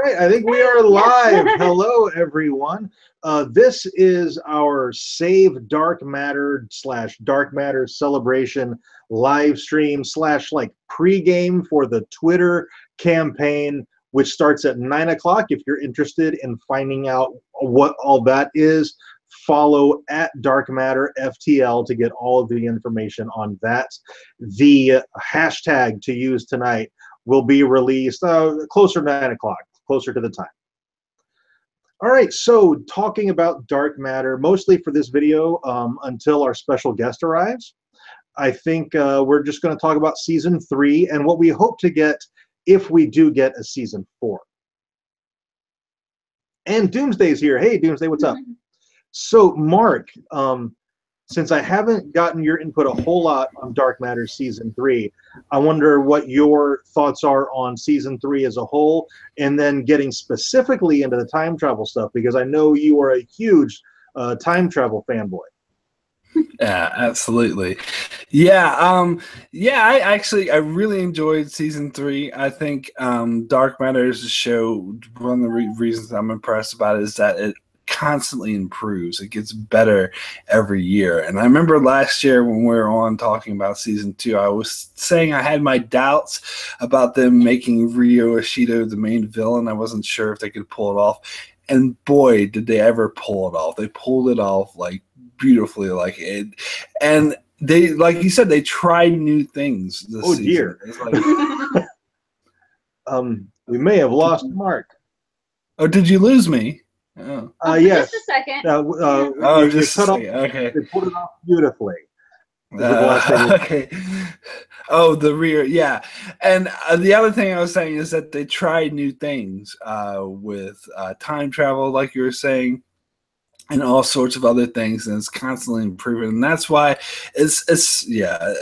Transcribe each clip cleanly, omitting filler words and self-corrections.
right, I think we are live. Hello, everyone. This is our Save Dark Matter / Dark Matter celebration live stream / like pregame for the Twitter campaign, which starts at 9 o'clock. If you're interested in finding out what all that is, follow at Dark Matter FTL to get all of the information on that. The hashtag to use tonight will be released closer to 9 o'clock, closer to the time. All right, so talking about Dark Matter, mostly for this video until our special guest arrives. I think we're just going to talk about Season 3 and what we hope to get if we do get a Season 4. And Doomsday's here. Hey, Doomsday, what's up? So, Mark, since I haven't gotten your input a whole lot on Dark Matter Season 3, I wonder what your thoughts are on Season 3 as a whole, and then getting specifically into the time travel stuff, because I know you are a huge time travel fanboy. Yeah, absolutely. Yeah, I really enjoyed Season 3. I think Dark Matter is a show, one of the reasons I'm impressed about it is that it constantly improves. It gets better every year. And I remember last year when we were on talking about Season 2, I was saying I had my doubts about them making Ryo Ishido the main villain. I wasn't sure if they could pull it off. And boy, did they ever pull it off. They pulled it off like beautifully, like it. And they, like you said, they tried new things this season. Dear. It's like, we may have lost Mark. Oh, did you lose me? Oh, yes. Just a second. Just cut off. Okay. They pulled it off beautifully. Okay. Oh, the rear, yeah. And the other thing I was saying is that they tried new things with time travel, like you were saying, and all sorts of other things, and it's constantly improving. And that's why it's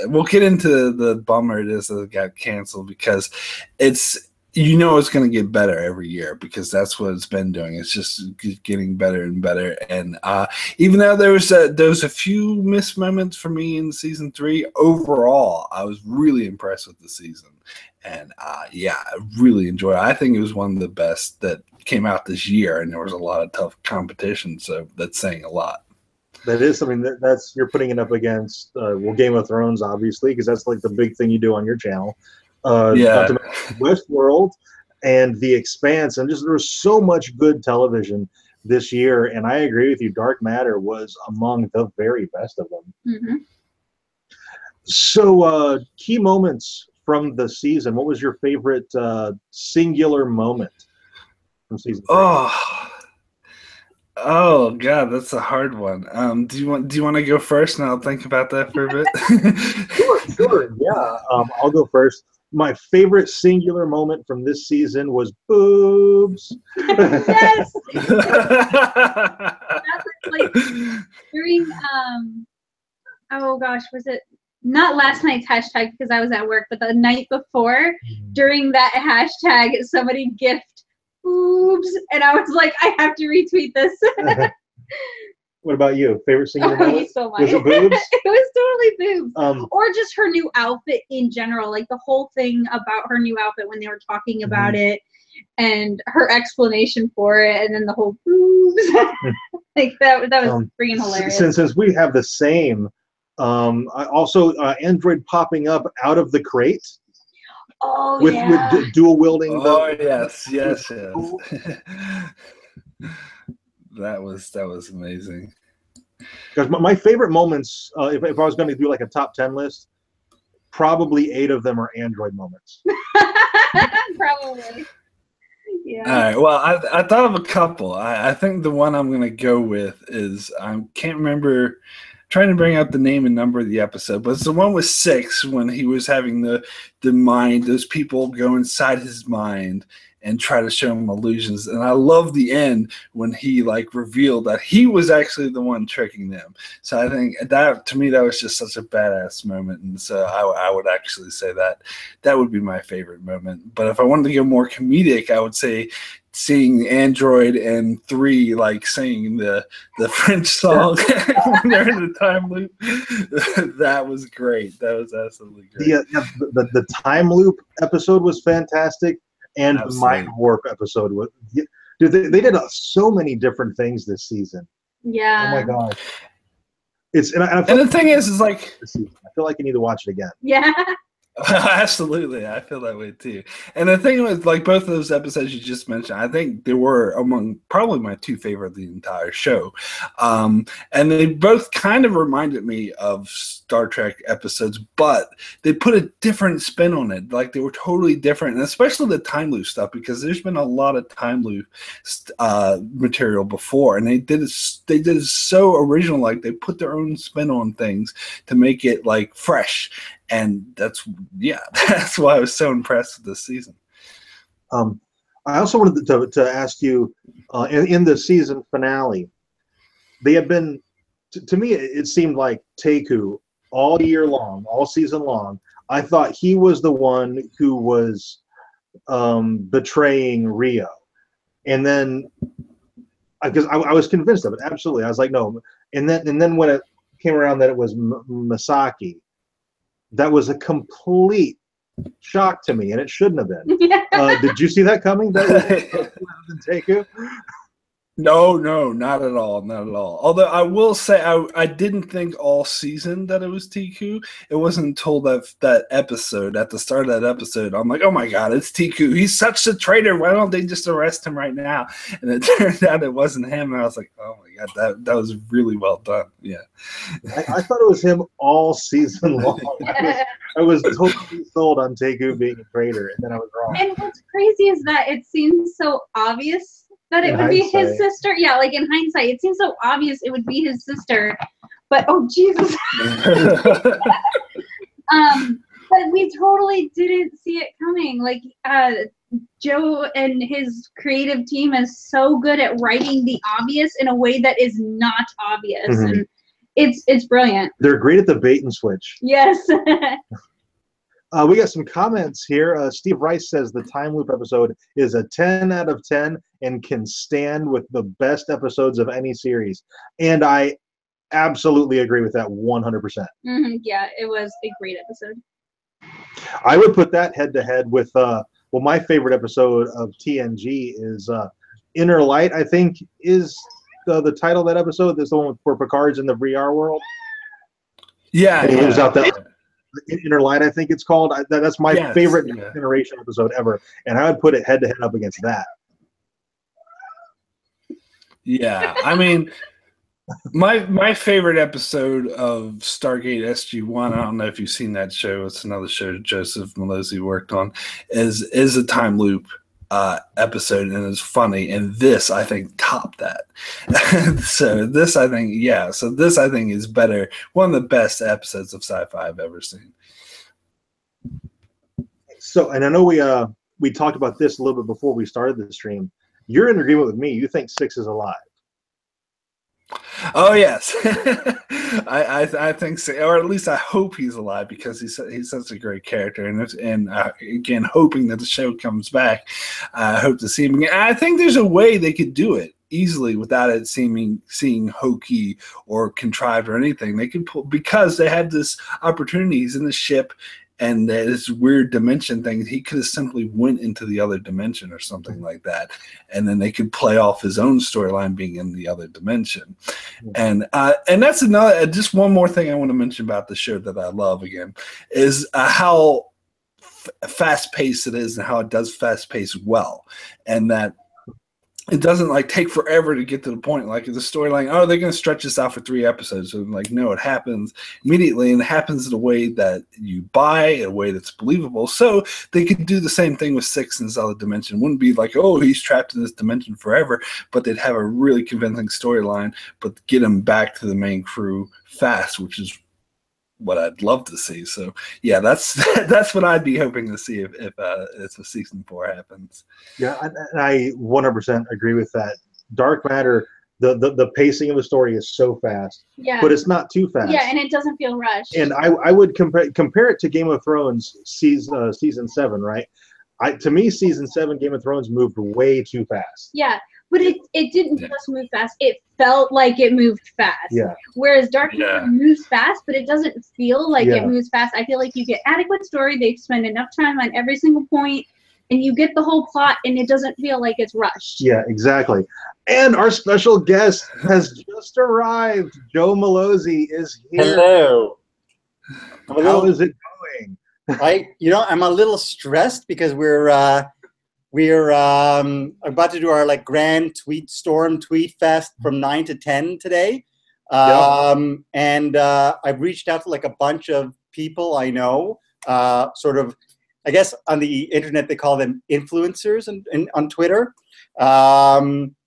we'll get into the bummer it is that it got canceled, because it's going to get better every year, because that's what it's been doing. It's just getting better and better. And even though there was a few missed moments for me in Season 3, overall, I was really impressed with the season. And I really enjoyed it. I think it was one of the best that came out this year, and there was a lot of tough competition, so that's saying a lot. That is something that's you're putting it up against Game of Thrones, obviously, because that's like the big thing you do on your channel. Not to mention Westworld and The Expanse, and just there was so much good television this year. And I agree with you, Dark Matter was among the very best of them. Mm-hmm. So, key moments from the season. What was your favorite singular moment from Season 3? Oh God, that's a hard one. Do you want to go first, and I'll think about that for a bit? Sure. Yeah, I'll go first. My favorite singular moment from this season was boobs. Yes. That's like during oh gosh, was it not last night's hashtag because I was at work, but the night before during that hashtag somebody gift boobs, and I was like, I have to retweet this. What about you? Favorite singular moment? So much. Was it boobs? It was totally boobs. Or just her new outfit in general, like the whole thing about her new outfit when they were talking about it, and her explanation for it, and then the whole boobs. Like that was freaking hilarious. Since we have the same, I also Android popping up out of the crate. Oh, with dual wielding. Oh yes. That was amazing. Because my favorite moments, if I was going to do like a top 10 list, probably 8 of them are Android moments. Probably. Yeah. All right. Well, I thought of a couple. I think the one I'm going to go with is I can't remember. Trying to bring out the name and number of the episode, but it's the one with 6 when he was having the mind. Those people go inside his mind and try to show him illusions. And I love the end when he like revealed that he was actually the one tricking them. So I think that, to me, that was just such a badass moment. And so I would actually say that would be my favorite moment. But if I wanted to go more comedic, I would say seeing Android and 3 like singing the French song when they're in the time loop. That was great. That was absolutely great. The time loop episode was fantastic. and the Mind Warp episode. Dude, they did so many different things this season. Yeah. Oh my gosh. And the thing is like, I feel like I need to watch it again. Yeah. Absolutely, I feel that way too. And the thing with like both of those episodes you just mentioned, I think they were among probably my two favorite of the entire show. And they both kind of reminded me of Star Trek episodes, but they put a different spin on it. Like they were totally different, and especially the time loop stuff, because there's been a lot of time loop material before, and they did it so original. Like they put their own spin on things to make it like fresh. And that's why I was so impressed with this season. I also wanted to ask you, in the season finale, they have been, to me, it seemed like Taku all year long, all season long. I thought he was the one who was betraying Rio. And then, because I was convinced of it, absolutely. I was like, no. And then when it came around that it was Masaki, that was a complete shock to me, and it shouldn't have been. Yeah. Did you see that coming? That was Taku? No, not at all, not at all. Although I will say, I didn't think all season that it was Tiku. It wasn't until that episode, at the start of that episode, I'm like, oh my god, it's Tiku. He's such a traitor. Why don't they just arrest him right now? And it turned out it wasn't him, and I was like, oh my god, that was really well done. Yeah. I thought it was him all season long. I was totally sold on Taku being a traitor, and then I was wrong. And what's crazy is that it seems so obvious that it would be his sister. Yeah, like in hindsight, it seems so obvious it would be his sister. But oh Jesus. But we totally didn't see it coming. Like Joe and his creative team is so good at writing the obvious in a way that is not obvious. Mm-hmm. And it's brilliant. They're great at the bait and switch. Yes. We got some comments here. Steve Rice says the time loop episode is a 10 out of 10 and can stand with the best episodes of any series. And I absolutely agree with that 100%. Mm-hmm. Yeah, it was a great episode. I would put that head to head with, my favorite episode of TNG is Inner Light, I think, is the title of that episode. That's the one where Picard's in the VR world. Yeah. And he lives out that. Inner Light, I think it's called. That's my favorite generation episode ever, and I would put it head to head up against that. Yeah, I mean, my favorite episode of Stargate SG-1. I don't know if you've seen that show. It's another show Joseph Malozzi worked on. Is a time loop episode, and it's funny. And this, I think, topped that. So this, I think, is better. One of the best episodes of sci-fi I've ever seen. So, and I know we talked about this a little bit before we started the stream. You're in agreement with me. You think Six is alive. Oh yes, I think so, or at least I hope he's alive, because he's such a great character, and again, hoping that the show comes back, I hope to see him again. I think there's a way they could do it easily without it seeming hokey or contrived or anything. They could pull, because they had this opportunity. He's in the ship, and this weird dimension thing, he could have simply went into the other dimension or something like that. And then they could play off his own storyline being in the other dimension. And that's another, just one more thing I want to mention about the show that I love again, is how fast-paced it is, and how it does fast-paced well. And that it doesn't like take forever to get to the point. Like the storyline, oh, they're going to stretch this out for 3 episodes. So like, no, it happens immediately, and it happens in a way that you buy, in a way that's believable. So they could do the same thing with Six in this other dimension. It wouldn't be like, oh, he's trapped in this dimension forever, but they'd have a really convincing storyline, but get him back to the main crew fast, which is what I'd love to see. So yeah, that's what I'd be hoping to see if a season 4 happens. Yeah, I 100% agree with that. Dark Matter, the pacing of the story is so fast, but it's not too fast. Yeah, and it doesn't feel rushed. And I would compare it to Game of Thrones season 7, right? To me, season 7 Game of Thrones moved way too fast. Yeah. But it didn't just move fast. It felt like it moved fast. Yeah. Whereas Dark Matter moves fast, but it doesn't feel like it moves fast. I feel like you get adequate story. They spend enough time on every single point. and you get the whole plot, and it doesn't feel like it's rushed. Yeah, exactly. And our special guest has just arrived. Joe Malozzi is here. Hello. How is it going? I'm a little stressed because we're about to do our like grand tweet fest from 9 to 10 today. And I've reached out to like a bunch of people I know, sort of, I guess on the internet they call them influencers, and on Twitter.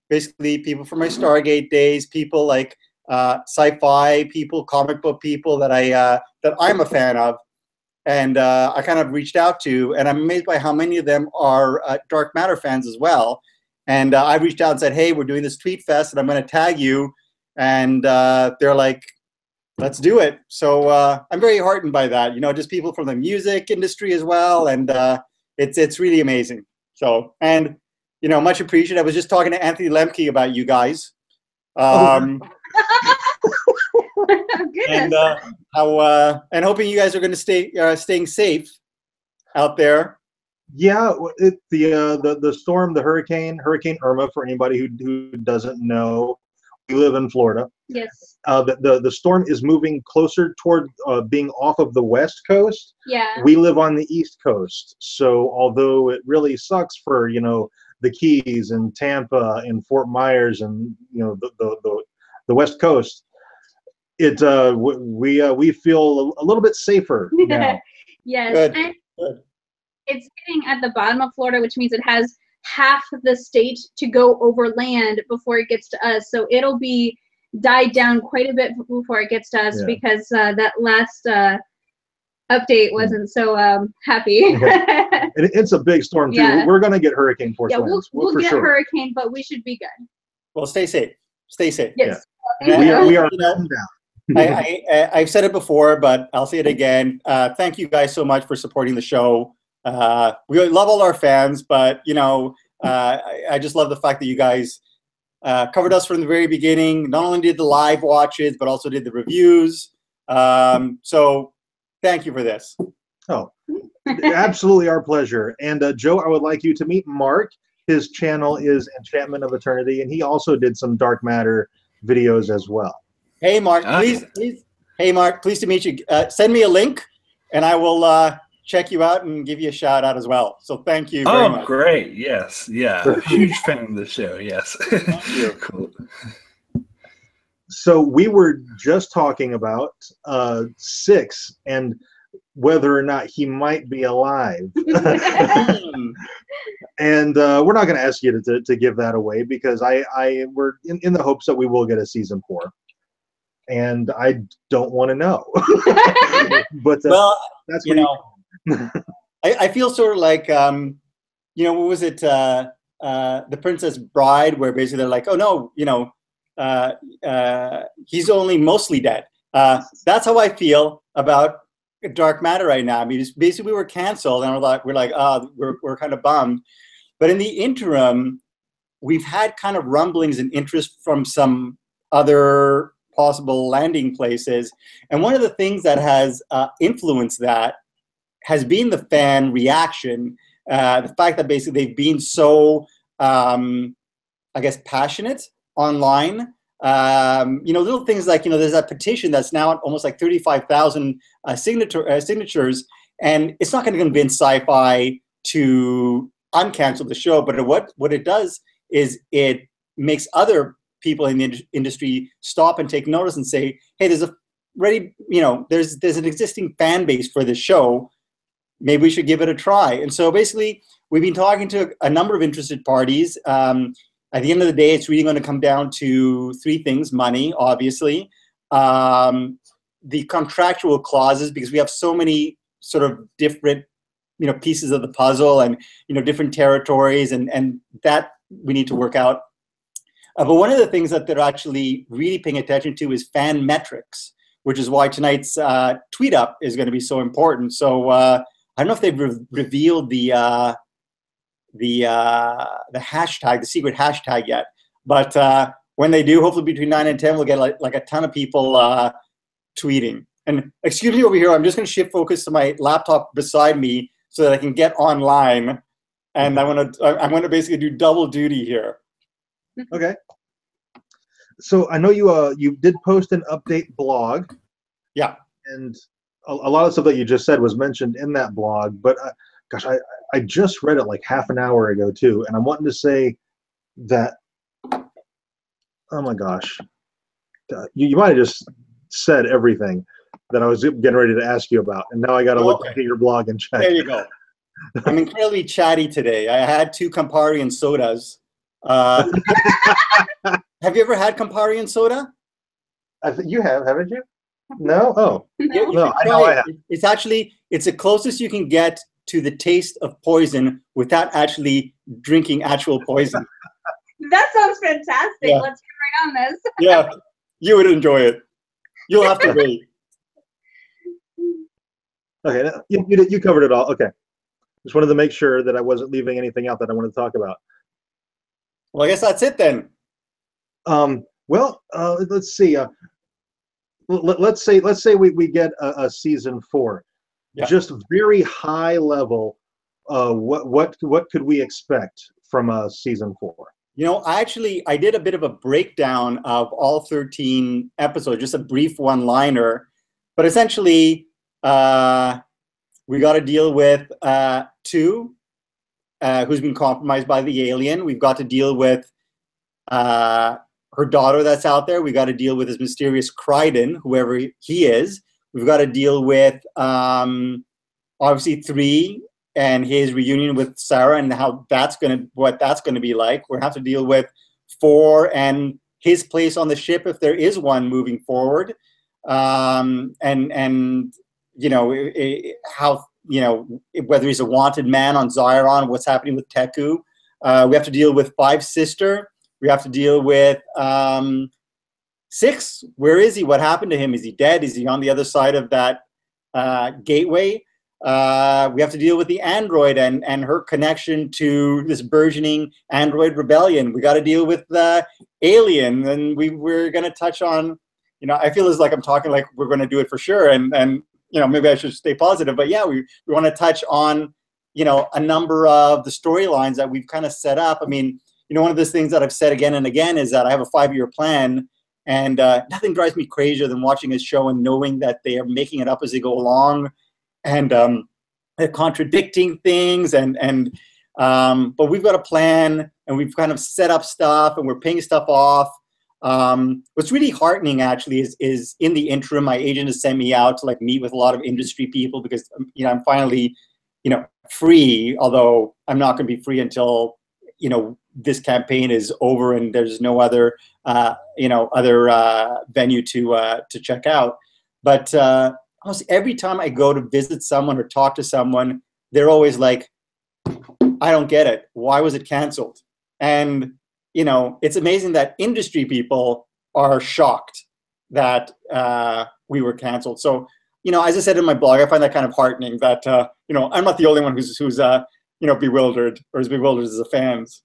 Basically people from my Stargate days, people like sci-fi people, comic book people that I'm a fan of, and I kind of reached out to, and I'm amazed by how many of them are Dark Matter fans as well. And I reached out and said, hey, we're doing this tweet fest, and I'm going to tag you. And they're like, let's do it. So I'm very heartened by that. Just people from the music industry as well, and it's really amazing. So, and much appreciated. I was just talking to Anthony Lemke about you guys. And and hoping you guys are going to staying safe out there. Yeah, the storm, the Hurricane Irma. For anybody who doesn't know, we live in Florida. Yes. The storm is moving closer toward being off of the west coast. Yeah. We live on the east coast, so although it really sucks for the Keys and Tampa and Fort Myers and the west coast, we feel a little bit safer now. Yes. Good. And it's hitting at the bottom of Florida, which means it has half the state to go over land before it gets to us. So it'll be died down quite a bit before it gets to us, because that last update wasn't so happy. It's a big storm too. Yeah. We're gonna get hurricane force winds. We'll get hurricane, but we should be good. Well, stay safe. Stay safe. Yes. Yeah. We are down. I've said it before, but I'll say it again. Thank you guys so much for supporting the show. We love all our fans, but I just love the fact that you guys covered us from the very beginning. Not only did the live watches, but also did the reviews. So thank you for this. Oh, absolutely our pleasure. And Joe, I would like you to meet Mark. His channel is Enchantment of Eternity, and he also did some Dark Matter videos as well. Hey, Mark, please. Hey, Mark, pleased to meet you. Send me a link, and I will check you out and give you a shout out as well. So thank you very much. Oh, great. Yes. Yeah. Huge fan of the show. Yes. Thank you. Cool. So we were just talking about Six and whether or not he might be alive. And we're not going to ask you to give that away, because we're in the hopes that we will get a season 4. And I don't want to know. But well, that's I feel sort of like what was it, The Princess Bride, where basically they're like, oh no, he's only mostly dead. That's how I feel about Dark Matter right now. I mean, basically we were canceled, and we're kind of bummed. But in the interim, we've had kind of rumblings and interest from some other possible landing places. And one of the things that has influenced that has been the fan reaction. The fact that basically they've been so, I guess, passionate online. Little things like, there's that petition that's now almost like 35,000 signatures, and it's not going to convince Sci-Fi to uncancel the show, but what it does is it makes other people in the industry stop and take notice and say, hey, there's an existing fan base for this show. Maybe we should give it a try. And so basically, we've been talking to a number of interested parties. At the end of the day, it's really going to come down to 3 things: money, obviously, the contractual clauses, because we have so many sort of different, pieces of the puzzle, and different territories, and that we need to work out. But one of the things that they're actually really paying attention to is fan metrics, which is why tonight's tweet up is going to be so important. So I don't know if they've revealed the hashtag, the secret hashtag yet, but when they do, hopefully between 9 and 10, we'll get like a ton of people tweeting. And excuse me over here, I'm just going to shift focus to my laptop beside me so that I can get online and I'm gonna basically do double duty here. Okay. So I know you did post an update blog. Yeah. And a lot of stuff that you just said was mentioned in that blog, but gosh, I just read it like half an hour ago too, and I'm wanting to say that, oh my gosh, you might have just said everything that I was getting ready to ask you about, and now I got to look at your blog and check. There you go. I'm incredibly chatty today. I had 2 Campari and sodas. Have you ever had Campari and soda? I think you have, haven't you? No? Oh. No. No, I know I have. It's the closest you can get to the taste of poison without actually drinking actual poison. That sounds fantastic. Yeah. Let's get right on this. Yeah, you would enjoy it. You'll have to wait. Okay, you covered it all. Okay. Just wanted to make sure that I wasn't leaving anything out that I wanted to talk about. Well, I guess that's it then. Let's see. Let's say we get a season 4. Yeah. Just very high level. What could we expect from season 4? You know, I did a bit of a breakdown of all 13 episodes, just a brief one-liner. But essentially, we got to deal with 2, who's been compromised by the alien. We've got to deal with her daughter that's out there. We got to deal with his mysterious Crichton, whoever he is. We've got to deal with obviously 3 and his reunion with Sarah and what that's gonna be like. We're gonna have to deal with 4 and his place on the ship if there is one moving forward, and you know how, you know, whether he's a wanted man on Zyron, what's happening with Teku. We have to deal with 5 sister. We have to deal with 6. Where is he? What happened to him? Is he dead? Is he on the other side of that gateway? We have to deal with the android and her connection to this burgeoning android rebellion. We got to deal with the alien, and we're going to touch on, you know, I feel as like I'm talking like we're going to do it for sure, and you know, maybe I should stay positive, but yeah, we want to touch on, you know, a number of the storylines that we've kind of set up. I mean, you know, one of those things that I've said again and again is that I have a 5-year plan, and nothing drives me crazier than watching a show and knowing that they are making it up as they go along, and they're contradicting things, but we've got a plan, and we've kind of set up stuff, and we're paying stuff off. What's really heartening actually is in the interim, my agent has sent me out to like meet with a lot of industry people because, you know, I'm finally, you know, free, although I'm not going to be free until, you know, this campaign is over and there's no other, you know, other venue to check out. But almost every time I go to visit someone or talk to someone, they're always like, I don't get it. Why was it canceled? And, you know, it's amazing that industry people are shocked that we were canceled. So, you know, as I said in my blog, I find that kind of heartening that, you know, I'm not the only one who's you know, bewildered or as bewildered as the fans.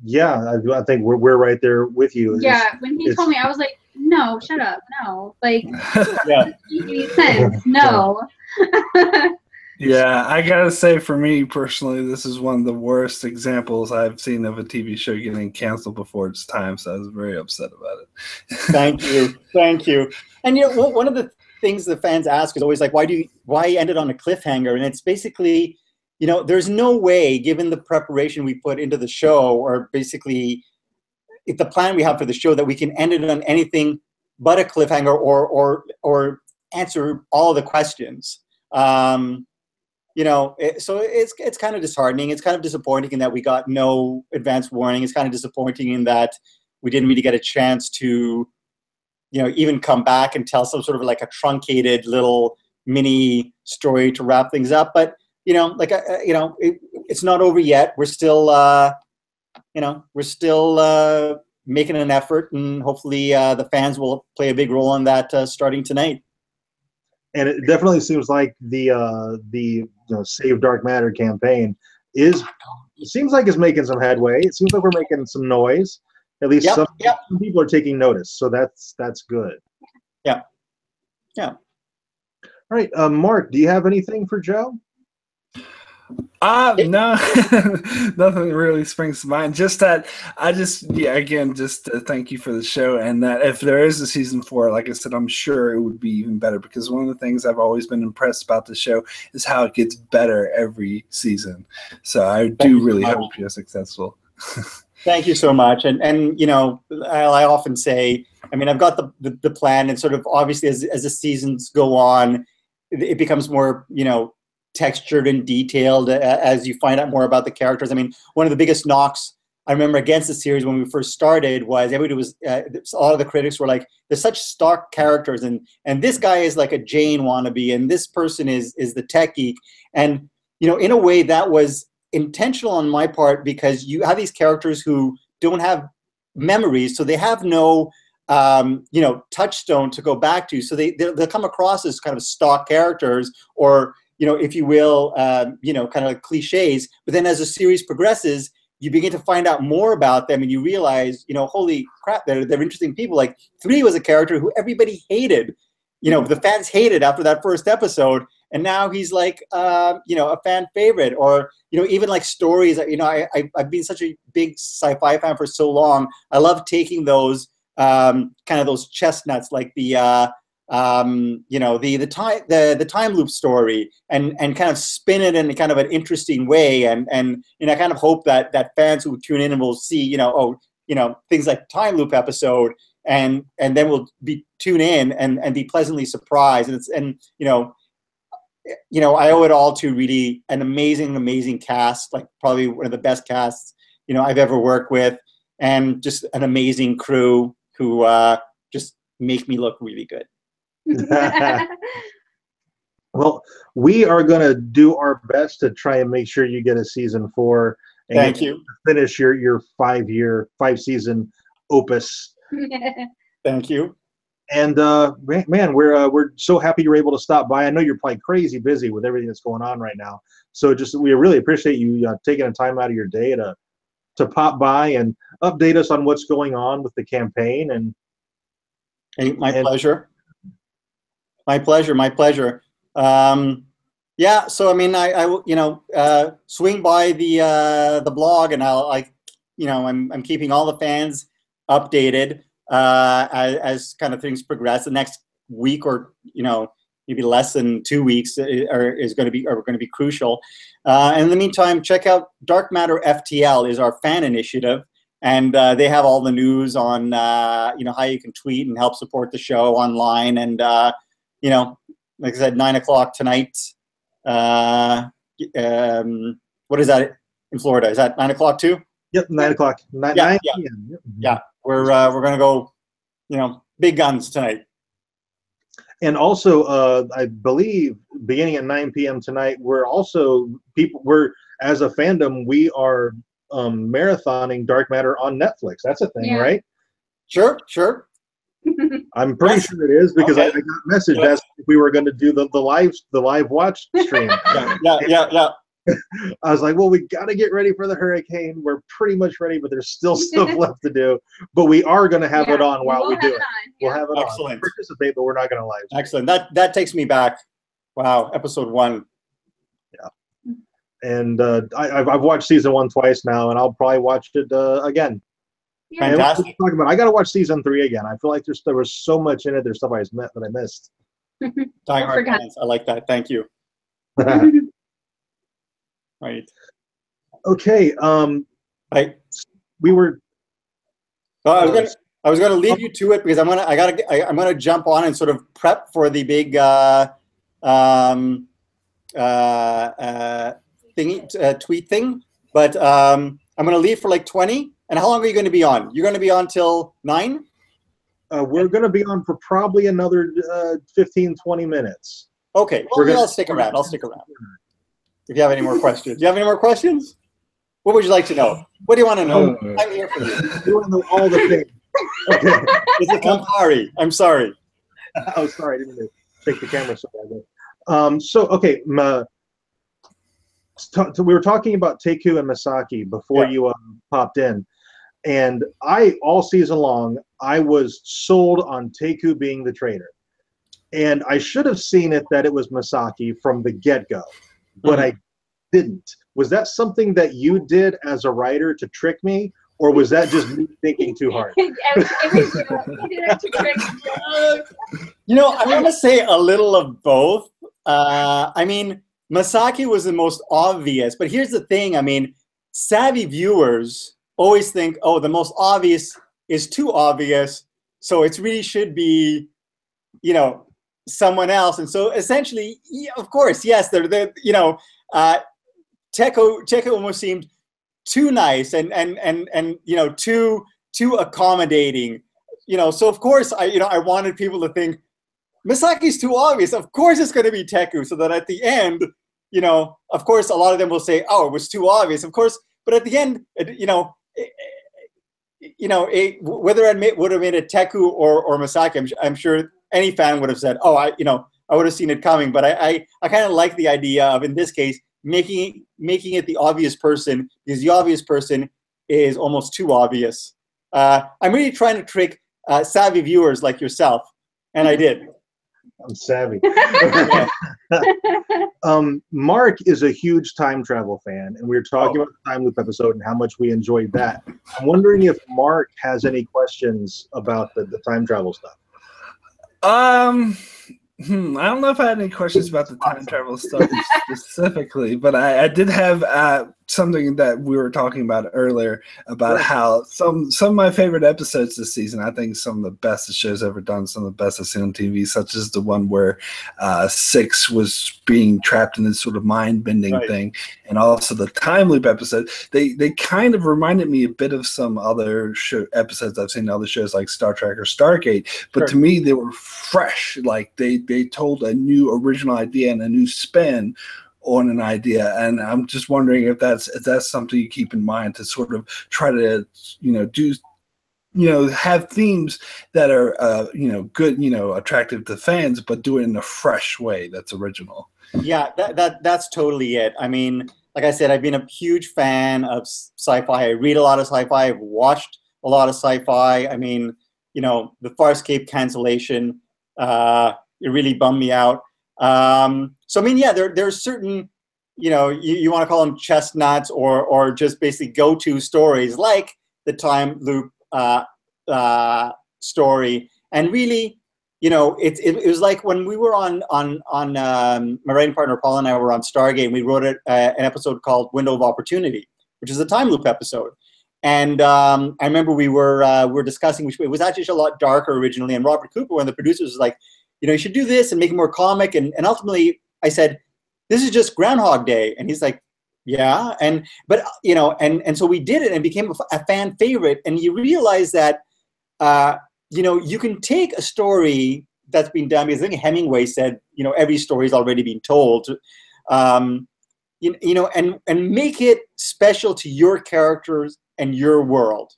Yeah, I think we're right there with you. Yeah, when he told me, I was like, no, shut up, no. Like, Yeah. it makes sense, no. Yeah, I gotta say, for me personally, this is one of the worst examples I've seen of a TV show getting canceled before its time. So I was very upset about it. Thank you. And you know, one of the things the fans ask is always like, why end it on a cliffhanger? And it's basically, you know, there's no way, given the preparation we put into the show, or basically the plan we have for the show, that we can end it on anything but a cliffhanger or answer all the questions. You know, so it's kind of disheartening. It's kind of disappointing in that we got no advance warning. It's kind of disappointing in that we didn't really get a chance to, you know, even come back and tell some sort of like a truncated little mini story to wrap things up. But, you know, like, you know, it's not over yet. We're still, you know, making an effort, and hopefully the fans will play a big role in that starting tonight. And it definitely seems like the you know, Save Dark Matter campaign seems like it's making some headway. It seems like we're making some noise. At least some people are taking notice, so that's good. Yeah. All right, Mark, do you have anything for Joe? No, nothing really springs to mind. Just that again, just thank you for the show, and that if there is a season 4, like I said, I'm sure it would be even better, because one of the things I've always been impressed about the show is how it gets better every season. So I do really hope you're successful. Thank you so much. And you know, I often say, I mean, I've got the plan, and sort of obviously as the seasons go on, it becomes more, you know, textured and detailed as you find out more about the characters. I mean, one of the biggest knocks I remember against the series when we first started was everybody was all of the critics were like, "They're such stock characters, and this guy is like a Jane wannabe, and this person is the tech geek." And you know, in a way, that was intentional on my part, because you have these characters who don't have memories, so they have no you know, touchstone to go back to, so they'll come across as kind of stock characters, or you know, if you will, you know, kind of like cliches. But then as the series progresses, you begin to find out more about them, and you realize, you know, holy crap, they're interesting people. Like 3 was a character who everybody hated, you know, the fans hated after that first episode, and now he's like, you know, a fan favorite. Or you know, even like stories. You know, I've been such a big sci-fi fan for so long. I love taking those kind of those chestnuts, like the you know, the time loop story, and kind of spin it in kind of an interesting way, and you know, I kind of hope that fans who tune in and will see, you know, oh, you know, things like time loop episode, and then we'll tune in and be pleasantly surprised. And you know, I owe it all to really an amazing cast, like probably one of the best casts, you know, I've ever worked with, and just an amazing crew who just make me look really good. Well, we are going to do our best to try and make sure you get a season 4. And Thank you. Finish your 5-season opus. Thank you. And man, we're so happy you're able to stop by. I know you're probably crazy busy with everything that's going on right now. So we really appreciate you taking the time out of your day to pop by and update us on what's going on with the campaign. And my pleasure. My pleasure. Yeah, so I mean, I you know, swing by the blog, and you know, I'm keeping all the fans updated as kind of things progress. The next week, or you know, maybe less than 2 weeks, are going to be crucial. And in the meantime, check out Dark Matter FTL is our fan initiative. And they have all the news on, you know, how you can tweet and help support the show online. And, you know, like I said, 9 o'clock tonight. What is that in Florida? Is that 9 o'clock too? Yep, 9 o'clock. 9 yeah. p.m. Yep. Yeah, we're going to go, you know, big guns tonight. And also, I believe beginning at 9 p.m. tonight, we're as a fandom, we are marathoning Dark Matter on Netflix. That's a thing, right? Sure. I'm pretty sure it is, because I got messaged asking if we were going to do the live watch stream. Yeah. I was like, well, we got to get ready for the hurricane. We're pretty much ready, but there's still stuff left to do. But we are going to have it on while we do it. We'll have it on. We'll participate, but we're not going to live stream. Excellent. That takes me back. Wow, episode 1. Yeah. And I've watched season 1 twice now, and I'll probably watch it again. Yeah. Fantastic. I got to watch season 3 again. I feel like there was so much in it. There's stuff that I missed. Die hard fans. I like that. Thank you. Right. Okay. We were. I was gonna leave you to it, because I'm gonna jump on and sort of prep for the big tweet thing. But I'm gonna leave for like 20. And how long are you going to be on? You're going to be on till 9? We're going to be on for probably another 15, 20 minutes. Okay. Well, I'll stick around. If you have any more questions. Do you have any more questions? What would you like to know? What do you want to know? I'm here for you. You want to know all the things. Okay. It's a Campari. I'm sorry. Oh, sorry. I didn't mean to take the camera so badly. So, okay. So we were talking about Teiku and Misaki before you popped in. And all season long, I was sold on Teiku being the traitor. And I should have seen it that it was Misaki from the get-go. But didn't. Was that something that you did as a writer to trick me, or was that just me thinking too hard? It was you did it to trick me. You know, I want to say a little of both. I mean, Masaki was the most obvious, but here's the thing. I mean, savvy viewers always think, oh, the most obvious is too obvious, so it really should be, you know, someone else. And so essentially, yeah, of course, yes, they're you know, Teko almost seemed too nice and you know, too accommodating, you know. So of course I wanted people to think Masaki's too obvious. Of course it's going to be Teku, so that at the end, you know, of course a lot of them will say, oh, it was too obvious, of course, but at the end, you know, whether I would have made it Teku or Masaki, I'm sure any fan would have said, oh, I would have seen it coming. But I kind of like the idea of, in this case, making it the obvious person, because the obvious person is almost too obvious. I'm really trying to trick savvy viewers like yourself, and I did. I'm savvy. Mark is a huge time travel fan, and we were talking about the time loop episode and how much we enjoyed that. I'm wondering if Mark has any questions about the time travel stuff. I don't know if I had any questions about the time travel stuff specifically, but I did have something that we were talking about earlier about how some of my favorite episodes this season, I think some of the best the show's ever done, some of the best I've seen on TV, such as the one where Six was being trapped in this sort of mind-bending thing, and also the time loop episode. They kind of reminded me a bit of some other episodes I've seen in other shows like Star Trek or Stargate, but to me they were fresh. Like they told a new original idea and a new spin on an idea, and I'm just wondering if that's something you keep in mind to sort of try to have themes that are good, attractive to fans, but do it in a fresh way that's original. Yeah, that's totally it. I mean, like I said, I've been a huge fan of sci-fi. I read a lot of sci-fi. I've watched a lot of sci-fi. I mean, the Farscape cancellation, it really bummed me out. So I mean, yeah, there's certain, you want to call them chestnuts or just basically go-to stories like the time loop story. And really, it was like when we were on my writing partner Paul and I were on Stargate, and we wrote an episode called Window of Opportunity, which is a time loop episode. And I remember we were discussing, it was actually a lot darker originally, and Robert Cooper, one of the producers, was like, you should do this and make it more comic. And ultimately I said, this is just Groundhog Day. And he's like, yeah. And so we did it, and it became a fan favorite. And you realize that, you can take a story that's been done, because I think Hemingway said, every story's already been told, and make it special to your characters and your world.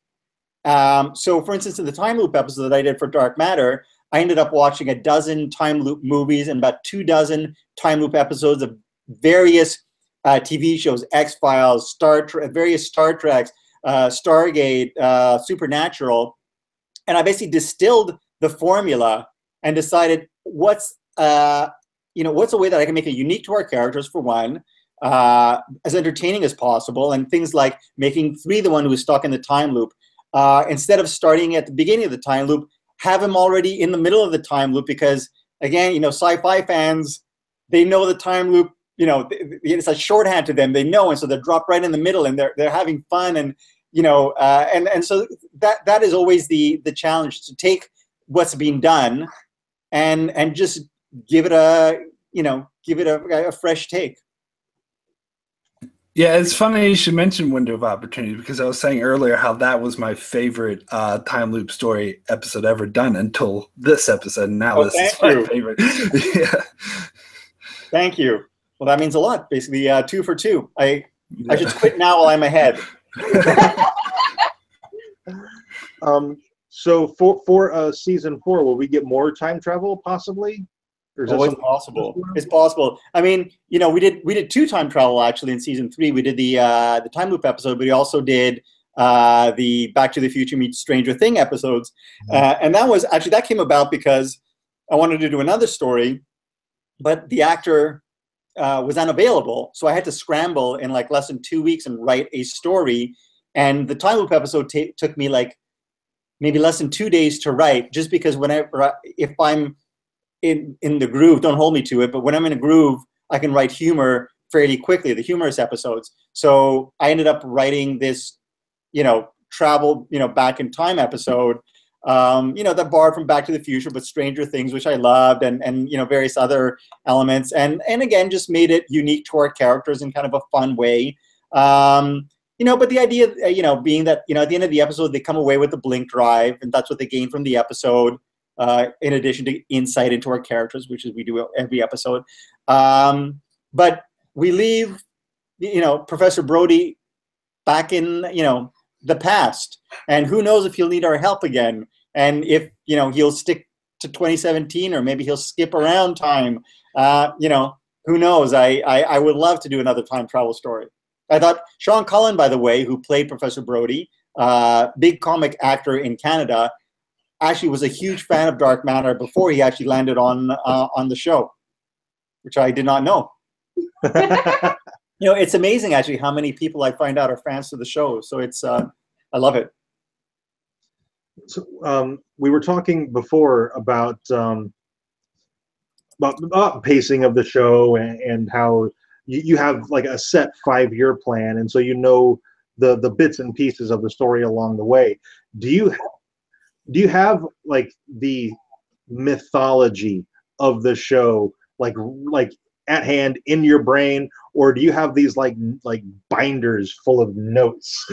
So for instance, in the time loop episode that I did for Dark Matter, I ended up watching a dozen time loop movies and about 24 time loop episodes of various TV shows, X-Files, Star Trek, various Star Treks, Stargate, Supernatural. And I basically distilled the formula and decided what's a way that I can make it unique to our characters, for one, as entertaining as possible, and things like making 3 the one who is stuck in the time loop. Instead of starting at the beginning of the time loop, have him already in the middle of the time loop, because again, sci-fi fans, they know the time loop, it's a shorthand to them, they know, and so they're dropped right in the middle, and they're having fun, and and so that is always the challenge, to take what's being done and just give it a fresh take. Yeah, it's funny you should mention Window of Opportunity, because I was saying earlier how that was my favorite time loop story episode ever done until this episode, and now this is my favorite. Yeah. Thank you. Well, that means a lot. Basically, 2 for 2. I should quit now while I'm ahead. So for season 4, will we get more time travel possibly? Or is it's possible. It's possible. I mean, we did 2 time travel actually in season 3. We did the time loop episode, but we also did the Back to the Future meets Stranger Thing episodes, and that came about because I wanted to do another story, but the actor was unavailable, so I had to scramble in like less than 2 weeks and write a story. And the time loop episode took me like maybe less than 2 days to write, just because if I'm in the groove, don't hold me to it, but when I'm in a groove, I can write humor fairly quickly, the humorous episodes. So I ended up writing this, travel, back in time episode, that borrowed from Back to the Future, but Stranger Things, which I loved, and various other elements, and again, just made it unique to our characters in kind of a fun way. But the idea, being that, at the end of the episode, they come away with the blink drive, and that's what they gain from the episode, in addition to insight into our characters, which is we do every episode. But we leave, Professor Brody back in, the past, and who knows if he'll need our help again, and if, he'll stick to 2017, or maybe he'll skip around time. Who knows? I would love to do another time travel story. I thought Sean Cullen, by the way, who played Professor Brody, big comic actor in Canada, actually was a huge fan of Dark Matter before he actually landed on the show, which I did not know. It's amazing actually how many people I find out are fans of the show. So it's I love it. So we were talking before about pacing of the show, and how you have like a set 5-year plan, and so the bits and pieces of the story along the way. Do you have like the mythology of the show like at hand in your brain, or do you have these like binders full of notes?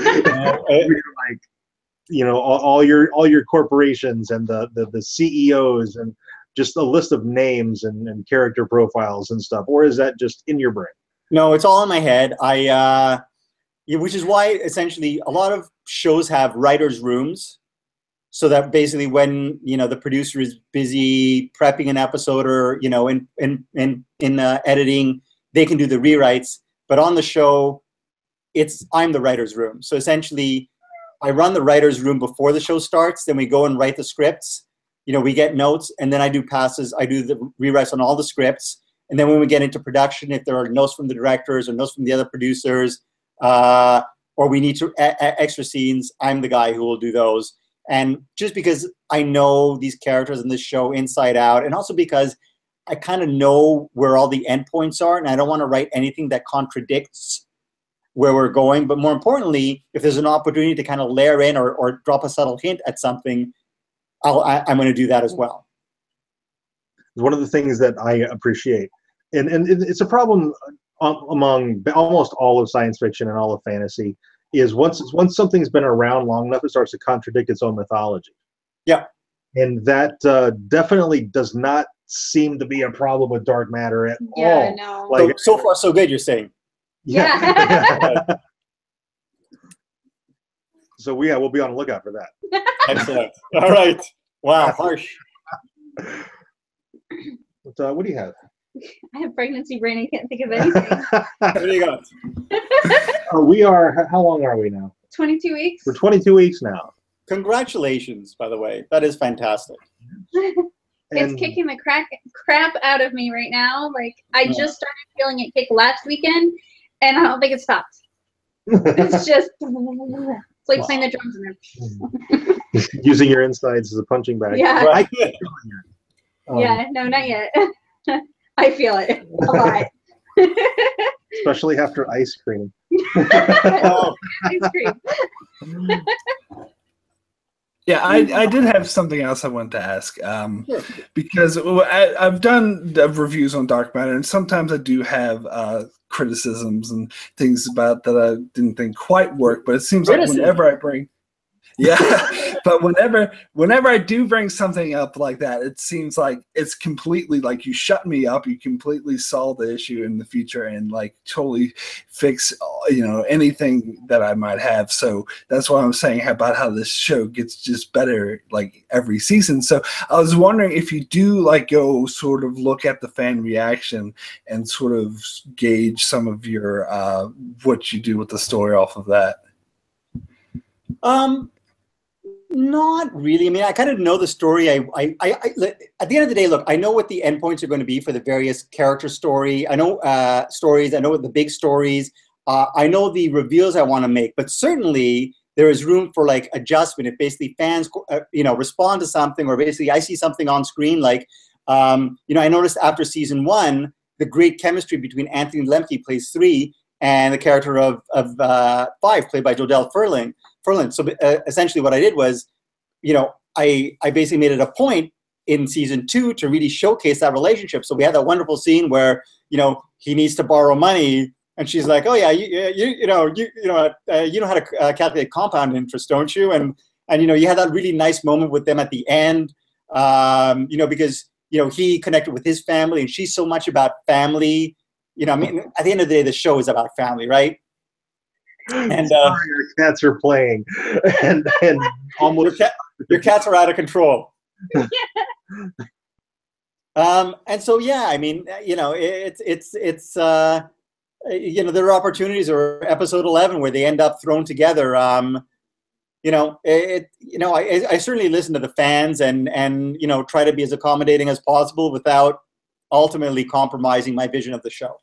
All your corporations and the CEOs and just a list of names and character profiles and stuff, or is that just in your brain? No, it's all in my head. Which is why essentially a lot of shows have writers' rooms, so that basically when the producer is busy prepping an episode, or in editing, they can do the rewrites. But on the show, I'm the writer's room. So essentially, I run the writer's room before the show starts. Then we go and write the scripts. We get notes, and then I do passes. I do the rewrites on all the scripts. And then when we get into production, if there are notes from the directors or notes from the other producers, or we need to extra scenes, I'm the guy who will do those. And just because I know these characters in this show inside out, and also because I kind of know where all the endpoints are, and I don't want to write anything that contradicts where we're going. But more importantly, if there's an opportunity to kind of layer in or drop a subtle hint at something, I'm going to do that as well. One of the things that I appreciate, and it's a problem among almost all of science fiction and all of fantasy, is once something's been around long enough, it starts to contradict its own mythology. Yeah. And that definitely does not seem to be a problem with Dark Matter at all. Yeah, no. Like, so far, so good, you're saying? Yeah. So we'll be on the lookout for that. Excellent. All right. Wow, harsh. What do you have? I have pregnancy brain. I can't think of anything. What do you got? We are, how long are we now? 22 weeks. We're 22 weeks now. Congratulations, by the way. That is fantastic. It's kicking the crap out of me right now. Like, I just started feeling it kick last weekend, and I don't think it stopped. It's just, it's like playing the drums in there. Using your insides as a punching bag. Yeah. Right. Yeah, no, not yet. I feel it a lot. Especially after ice cream. Ice cream. Yeah, I did have something else I wanted to ask, because I've done reviews on Dark Matter, and sometimes I do have criticisms and things about that I didn't think quite work, but it seems like whenever I bring... Yeah, but whenever I do bring something up like that, it seems like it's completely like you shut me up. You completely solve the issue in the future and like totally fix anything that I might have. So that's why I'm saying about how this show gets just better like every season. So I was wondering if you do like go sort of look at the fan reaction and sort of gauge some of your what you do with the story off of that. Not really. I mean, I kind of know the story. At the end of the day, look, I know what the endpoints are going to be for the various character story. I know stories. I know what the big stories. I know the reveals I want to make, but certainly there is room for like adjustment if basically fans, respond to something, or basically I see something on screen. Like, I noticed after season 1, the great chemistry between Anthony Lemke, plays 3, and the character of 5, played by Jodelle Furlan. So essentially what I did was, I basically made it a point in season 2 to really showcase that relationship. So we had that wonderful scene where, he needs to borrow money, and she's like, "Oh yeah, you know how to calculate compound interest, don't you?" And you had that really nice moment with them at the end, because he connected with his family, and she's so much about family. I mean, at the end of the day, the show is about family, right? And Sorry, your cats are playing, and almost your cats are out of control. And so yeah, I mean, it's there are opportunities, or episode 11 where they end up thrown together. I certainly listen to the fans and try to be as accommodating as possible without ultimately compromising my vision of the show.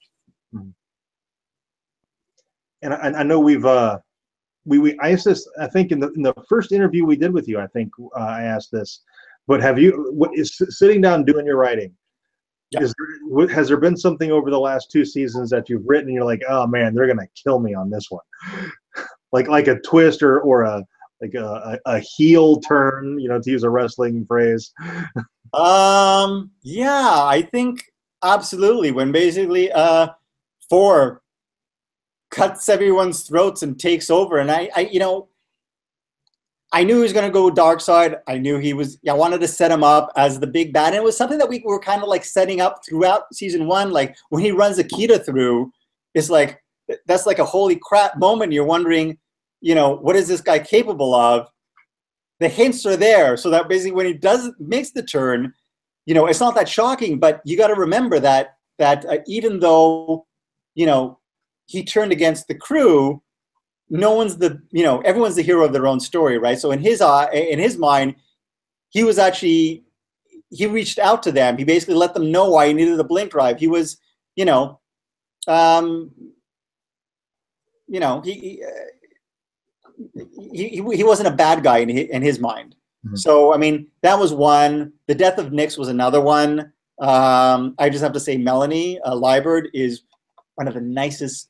And I know I asked this, I think in the first interview we did with you, I think I asked this, but is sitting down doing your writing, yeah, has there been something over the last 2 seasons that you've written and you're like, oh man, they're gonna kill me on this one, like a twist or a heel turn, to use a wrestling phrase? Yeah, I think absolutely. When basically 4 cuts everyone's throats and takes over, and I knew he was going to go dark side. I wanted to set him up as the big bad, and it was something that we were kind of like setting up throughout season 1. Like when he runs Akita through, it's like, that's like a holy crap moment. You're wondering, what is this guy capable of? The hints are there, so that basically when he makes the turn, it's not that shocking. But you got to remember that even though, he turned against the crew, everyone's the hero of their own story, right? So in his mind, he reached out to them. He basically let them know why he needed a blink drive. He was, he wasn't a bad guy in his mind. Mm-hmm. So I mean, that was one. The death of Nix was another one. I just have to say, Melanie Liebert is one of the nicest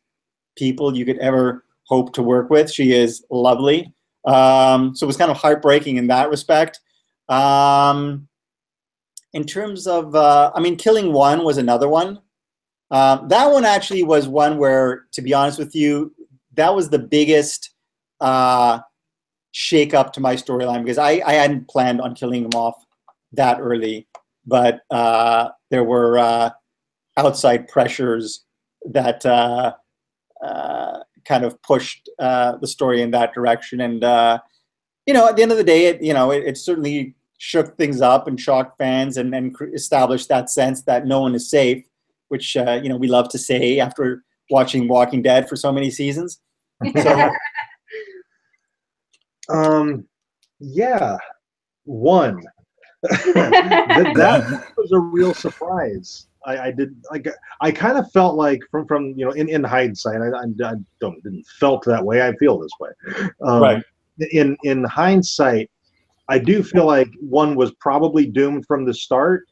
people you could ever hope to work with. She is lovely. So it was kind of heartbreaking in that respect. In terms of, Killing One was another one. That one actually was one where, to be honest with you, that was the biggest shake up to my storyline, because I hadn't planned on killing him off that early, but there were outside pressures that kind of pushed the story in that direction. And, at the end of the day, it certainly shook things up and shocked fans and established that sense that no one is safe, which, we love to say after watching Walking Dead for so many seasons. So, yeah, one. that was a real surprise. I kind of felt like from in hindsight, I didn't felt that way. I feel this way. Right. In hindsight, I do feel like one was probably doomed from the start.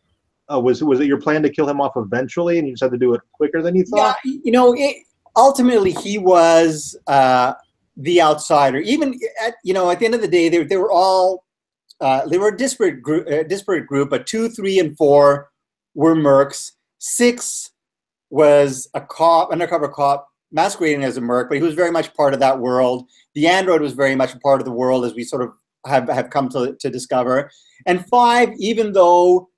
Was it your plan to kill him off eventually, and you just had to do it quicker than you thought? Yeah, ultimately he was the outsider. Even at the end of the day, they were all they were a disparate group. But 2, 3, and 4 were mercs. 6 was a cop, undercover cop, masquerading as a merc, but he was very much part of that world. The android was very much a part of the world, as we sort of have come to discover. And 5, even though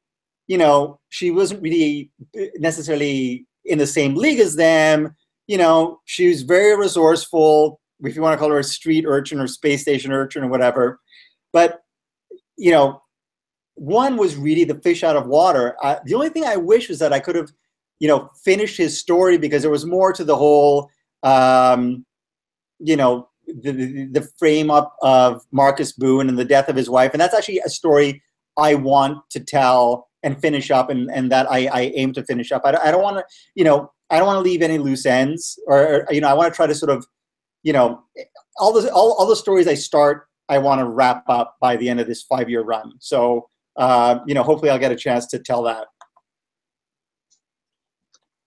she wasn't really necessarily in the same league as them, she was very resourceful, if you want to call her a street urchin or space station urchin or whatever. But 1 was really the fish out of water. The only thing I wish was that I could have, finished his story, because there was more to the whole, the frame up of Marcus Boone and the death of his wife, and that's actually a story I want to tell and finish up, and that I aim to finish up. I don't want to, I don't want to leave any loose ends, or I want to try to sort of, all the stories I start, I want to wrap up by the end of this 5-year run. So, hopefully I'll get a chance to tell that.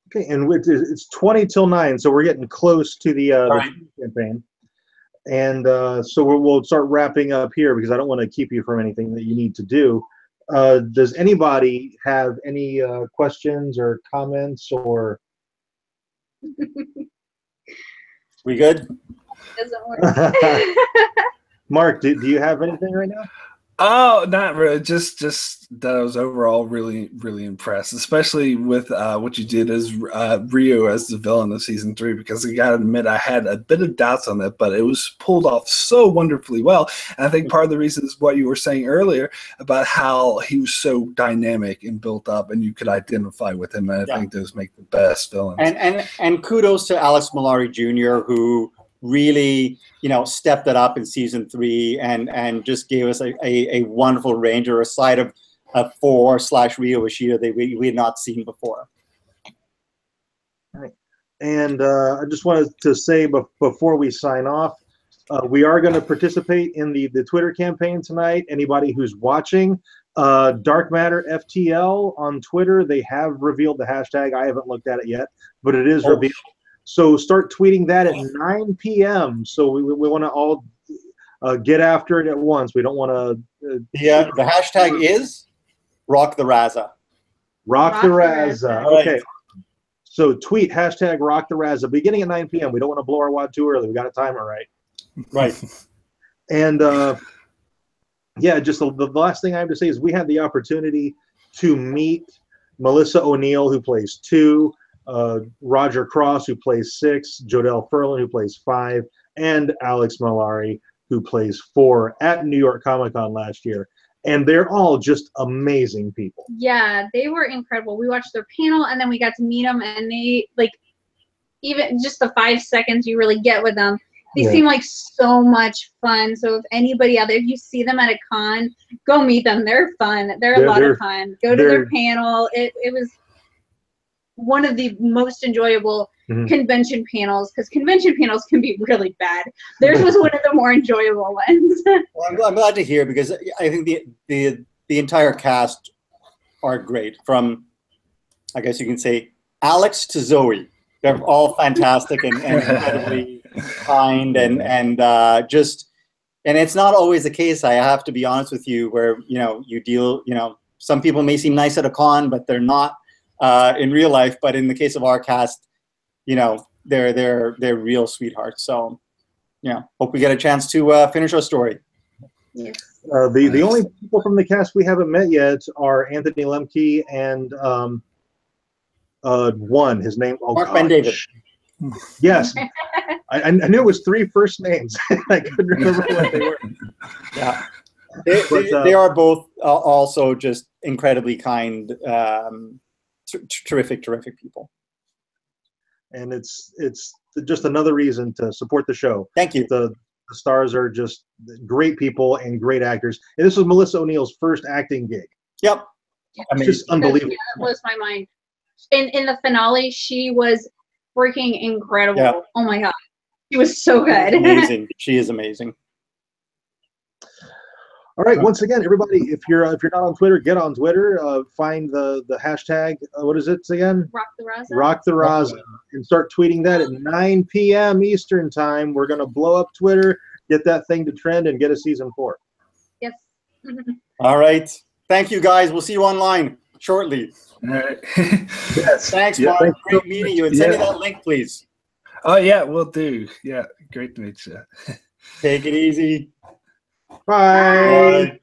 Okay, and it's 20 till 9, so we're getting close to the campaign. And so we'll start wrapping up here because I don't want to keep you from anything that you need to do. Does anybody have any questions or comments or? We good? Doesn't work. Mark, do you have anything right now? Oh, not really. Just that I was overall really, really impressed, especially with what you did as Rio as the villain of season 3. Because I gotta admit, I had a bit of doubts on that, but it was pulled off so wonderfully well. And I think part of the reason is what you were saying earlier about how he was so dynamic and built up, and you could identify with him. And I think those make the best villains. And kudos to Alex Malari Jr., who really stepped it up in season 3 and just gave us a wonderful range, or a side of 4/Rio Ishida that we had not seen before. All right. And I just wanted to say before we sign off, we are going to participate in the Twitter campaign tonight. Anybody who's watching, Dark Matter FTL on Twitter, they have revealed the hashtag. I haven't looked at it yet, but it is revealed. So start tweeting that at 9 p.m. So we want to all get after it at once. We don't want to. The hashtag is Rock the Raza. Rock the Raza. Right. Okay. So tweet hashtag Rock the Raza beginning at 9 p.m. We don't want to blow our wad too early. We got to time it right. Right. And just the last thing I have to say is we had the opportunity to meet Melissa O'Neill, who plays 2. Roger Cross, who plays 6, Jodelle Ferlin, who plays 5, and Alex Malari, who plays 4 at New York Comic Con last year. And they're all just amazing people. Yeah, they were incredible. We watched their panel, and then we got to meet them, and they, even just the 5 seconds you really get with them, they seem like so much fun. So if anybody out there, if you see them at a con, go meet them. They're fun. They're a lot of fun. Go to their panel. It was one of the most enjoyable convention panels, because convention panels can be really bad. Theirs was one of the more enjoyable ones. Well, I'm glad to hear, because I think the entire cast are great. From, I guess you can say, Alex to Zoe. They're all fantastic and incredibly kind and it's not always the case. I have to be honest with you, where you deal. Some people may seem nice at a con, but they're not. In real life, but in the case of our cast, they're real sweethearts. So, hope we get a chance to finish our story. Yes. The only people from the cast we haven't met yet are Anthony Lemke and his name. Mark Ben David. Yes, I knew it was 3 first names. I couldn't remember what they were. Yeah. They are both also just incredibly kind. Terrific people, and it's just another reason to support the show. Thank you. The stars are just great people and great actors, and this was Melissa O'Neill's first acting gig. Yep, just unbelievable. That blows my mind. In the finale, she was freaking incredible. Yeah. Oh my god, she was so good. Amazing. She is amazing. All right. Once again, everybody, if you're not on Twitter, get on Twitter. Find the hashtag. What is it again? Rock the Raza. Rock the Raza, and start tweeting that at 9 p.m. Eastern time. We're gonna blow up Twitter, get that thing to trend, and get a season 4. Yes. All right. Thank you, guys. We'll see you online shortly. All right. Yes. Thanks, Mark. Thanks. Great meeting you. And send me that link, please. Oh yeah, we'll do. Yeah, great to meet you. Take it easy. Bye. Bye.